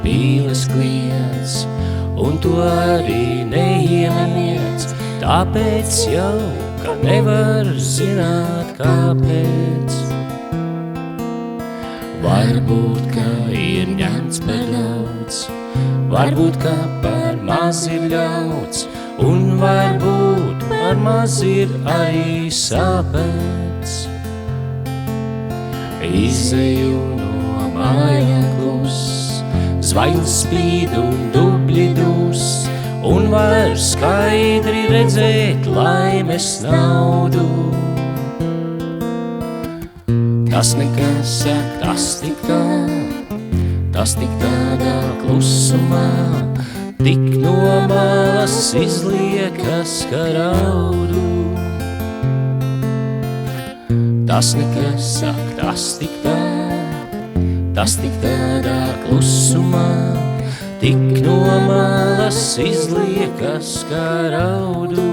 pīles kliedz, un tu arī neiemaniec, tāpēc jau, ka nevar zināt, kāpēc. Varbūt, ka ir ņemts par daudz, varbūt, ka par maz ir ļauts, un varbūt par maz ir arī sāpēts. Izeju no mājām klus, zvaigznes spīd un dubļi dus, un var skaidri redzēt laimes naudu. Tas nekas sāk, tas tik tā, tas tik tādā klusumā, tik no malas izliekas, ka raudu. Tas nekas sāk, tas tik tā, tas tik tādā klusumā, tik no malas izliekas, ka raudu.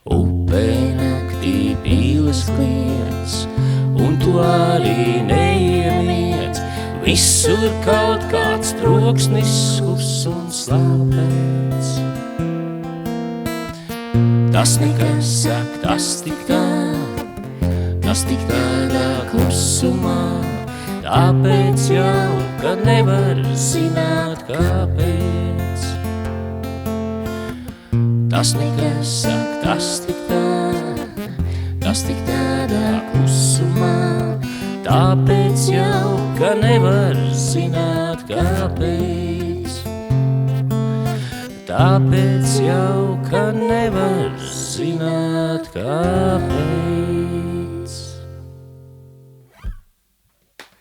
Upē naktī pīles kliedz, un tu arī neiemiec, visur kaut kāds troksnis skus un slāpēc. Tas nekas sāk, tas tik tā, tas tik tādā klusumā, tāpēc jau, ka nevar zināt, kāpēc. Tas nekas sāk, tas tik tā, tas tik tādā klusumā, tāpēc jau, ka nevar zināt, kāpēc. Tāpēc jau, ka nevar zināt, kāpēc.